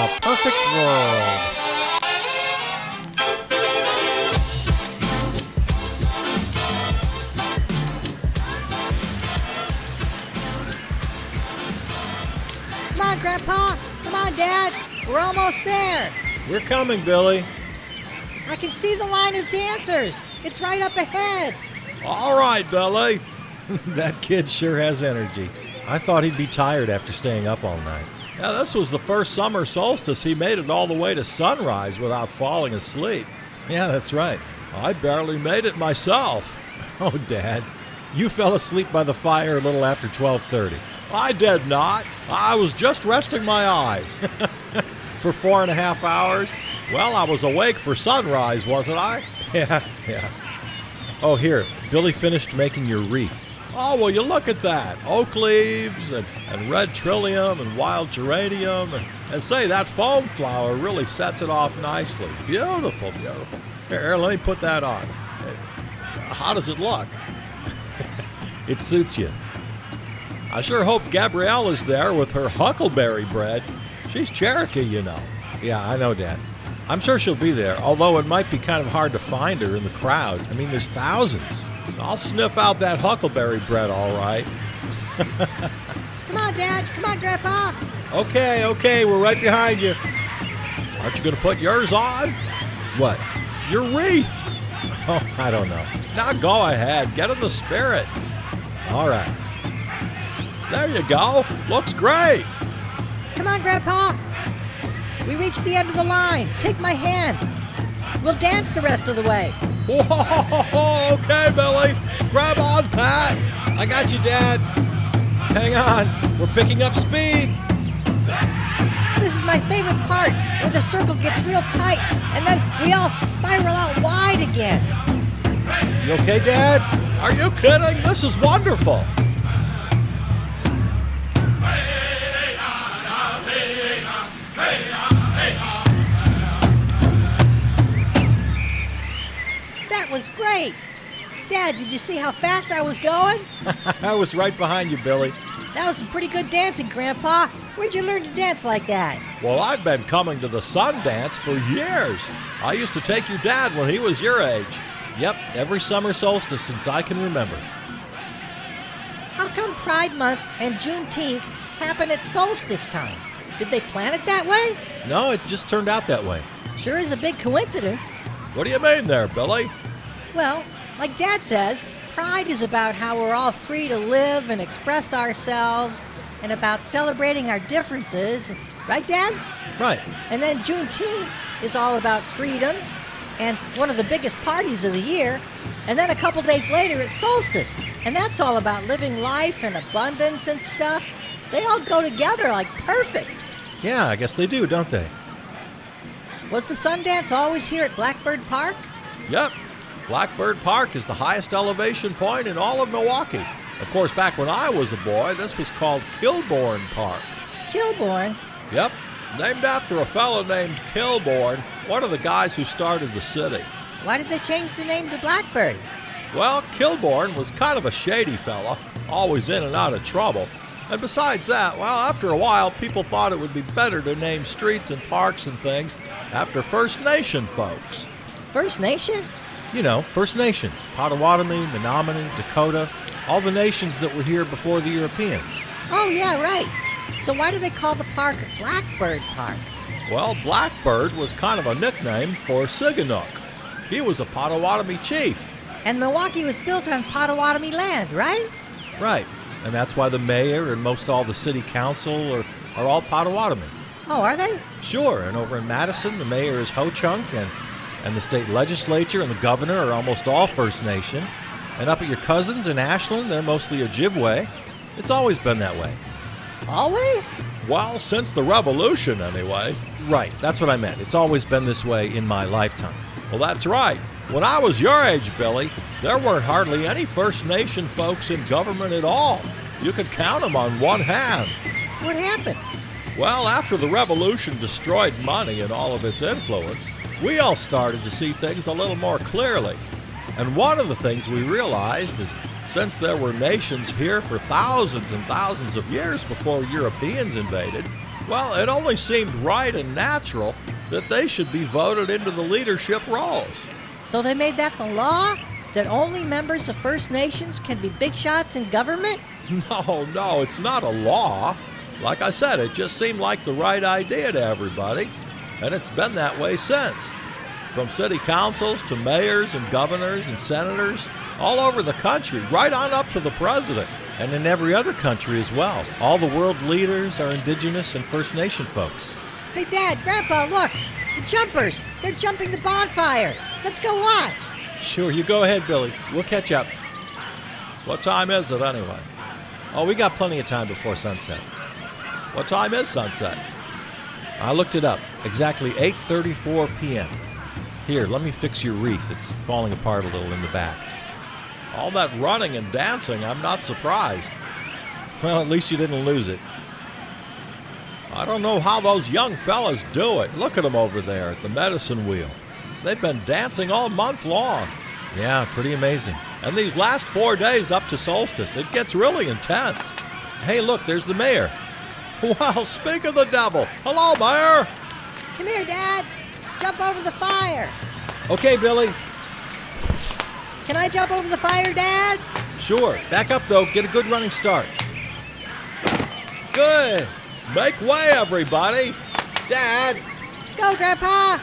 a perfect world. Come on, Grandpa. Come on, Dad. We're almost there. We're coming, Billy. I can see the line of dancers. It's right up ahead. All right, Billy. That kid sure has energy. I thought he'd be tired after staying up all night. Yeah, this was the first summer solstice he made it all the way to sunrise without falling asleep. Yeah, that's right. I barely made it myself. Oh, Dad, you fell asleep by the fire a little after 12:30. I did not. I was just resting my eyes. For 4.5 hours? Well, I was awake for sunrise, wasn't I? Yeah. Oh, here, Billy finished making your wreath. Oh, will you look at that? Oak leaves and red trillium and wild geranium. And say, that foam flower really sets it off nicely. Beautiful, beautiful. Here, let me put that on. How does it look? It suits you. I sure hope Gabrielle is there with her huckleberry bread. She's Cherokee, you know. Yeah, I know, Dad. I'm sure she'll be there, although it might be kind of hard to find her in the crowd. I mean, there's thousands. I'll sniff out that huckleberry bread, all right. Come on, Dad. Come on, Grandpa. Okay, we're right behind you. Aren't you going to put yours on? What? Your wreath? Oh, I don't know. Now go ahead. Get in the spirit. All right. There you go. Looks great. Come on, Grandpa. We reached the end of the line. Take my hand. We'll dance the rest of the way. Whoa, okay, Billy. Grab on, Pat. I got you, Dad. Hang on. We're picking up speed. This is my favorite part, where the circle gets real tight, and then we all spiral out wide again. You okay, Dad? Are you kidding? This is wonderful. That was great. Dad, did you see how fast I was going? I was right behind you, Billy. That was some pretty good dancing, Grandpa. Where'd you learn to dance like that? Well, I've been coming to the sun dance for years. I used to take your dad when he was your age. Yep, every summer solstice since I can remember. How come Pride Month and Juneteenth happen at solstice time? Did they plan it that way? No, it just turned out that way. Sure is a big coincidence. What do you mean there, Billy? Well, like Dad says, Pride is about how we're all free to live and express ourselves and about celebrating our differences. Right, Dad? Right. And then Juneteenth is all about freedom and one of the biggest parties of the year. And then a couple days later, it's solstice. And that's all about living life and abundance and stuff. They all go together like perfect. Yeah, I guess they do, don't they? Was the Sundance always here at Blackbird Park? Yep. Blackbird Park is the highest elevation point in all of Milwaukee. Of course, back when I was a boy, this was called Kilbourne Park. Kilbourne? Yep. Named after a fellow named Kilbourne, one of the guys who started the city. Why did they change the name to Blackbird? Well, Kilbourne was kind of a shady fella, always in and out of trouble. And besides that, well, after a while, people thought it would be better to name streets and parks and things after First Nation folks. First Nation? You know, First Nations, Potawatomi, Menominee, Dakota, all the nations that were here before the Europeans. Oh, yeah, right. So why do they call the park Blackbird Park? Well, Blackbird was kind of a nickname for Siganook. He was a Potawatomi chief. And Milwaukee was built on Potawatomi land, right? Right, and that's why the mayor and most all the city council are all Potawatomi. Oh, are they? Sure, and over in Madison, the mayor is Ho-Chunk, and the state legislature and the governor are almost all First Nation. And up at your cousins in Ashland, they're mostly Ojibwe. It's always been that way. Always? Well, since the Revolution, anyway. Right, that's what I meant. It's always been this way in my lifetime. Well, that's right. When I was your age, Billy, there weren't hardly any First Nation folks in government at all. You could count them on one hand. What happened? Well, after the Revolution destroyed money and all of its influence, we all started to see things a little more clearly. And one of the things we realized is since there were nations here for thousands and thousands of years before Europeans invaded, Well, it only seemed right and natural that they should be voted into the leadership roles. So they made that the law? That only members of First Nations can be big shots in government? No, it's not a law. Like I said, it just seemed like the right idea to everybody, and it's been that way since. From city councils to mayors and governors and senators, all over the country, right on up to the president, and in every other country as well. All the world leaders are Indigenous and First Nation folks. Hey, Dad, Grandpa, look! The jumpers! They're jumping the bonfire! Let's go watch! Sure, you go ahead, Billy. We'll catch up. What time is it anyway? Oh, we got plenty of time before sunset. What time is sunset? I looked it up. Exactly 8:34 p.m. Here, let me fix your wreath. It's falling apart a little in the back. All that running and dancing, I'm not surprised. Well, at least you didn't lose it. I don't know how those young fellas do it. Look at them over there at the medicine wheel. They've been dancing all month long. Yeah, pretty amazing. And these last 4 days up to solstice, it gets really intense. Hey, look, there's the mayor. Well, speak of the devil. Hello, Mayor. Come here, Dad! Jump over the fire! Okay, Billy. Can I jump over the fire, Dad? Sure. Back up, though. Get a good running start. Good. Make way, everybody. Dad. Go, Grandpa!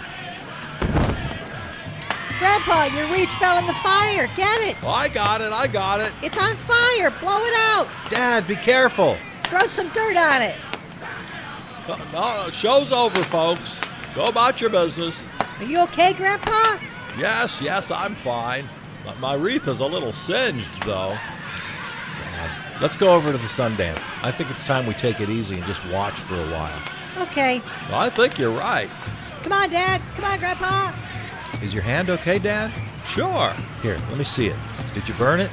Grandpa, your wreath fell in the fire. Get it! I got it. It's on fire. Blow it out. Dad, be careful. Throw some dirt on it. No, show's over, folks. Go about your business. Are you okay, Grandpa? Yes, I'm fine. My wreath is a little singed, though. Dad, let's go over to the Sundance. I think it's time we take it easy and just watch for a while. Okay. Well, I think you're right. Come on, Dad. Come on, Grandpa. Is your hand okay, Dad? Sure. Here, let me see it. Did you burn it?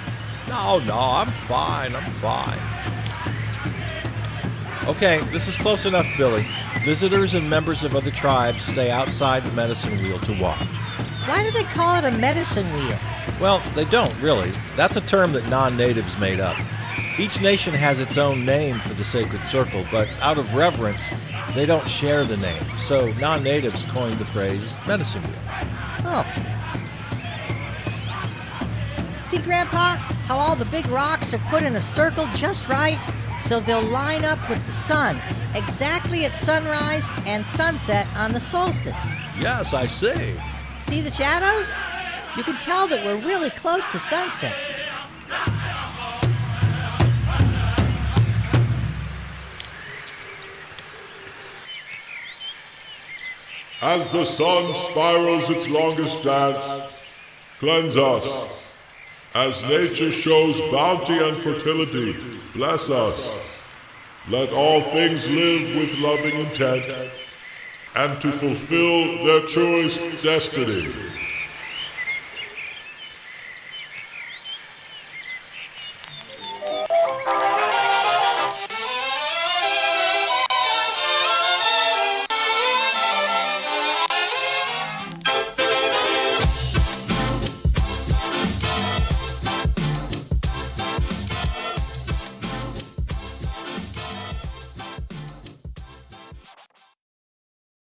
No, I'm fine. Okay, this is close enough, Billy. Visitors and members of other tribes stay outside the medicine wheel to watch. Why do they call it a medicine wheel? Well, they don't, really. That's a term that non-natives made up. Each nation has its own name for the sacred circle, but out of reverence, they don't share the name. So non-natives coined the phrase medicine wheel. Oh. See, Grandpa, how all the big rocks are put in a circle just right so they'll line up with the sun, exactly at sunrise and sunset on the solstice. Yes, I see. See the shadows? You can tell that we're really close to sunset. As the sun spirals its longest dance, cleanse us. As nature shows bounty and fertility, bless us. Let all things live with loving intent and to fulfill their truest destiny.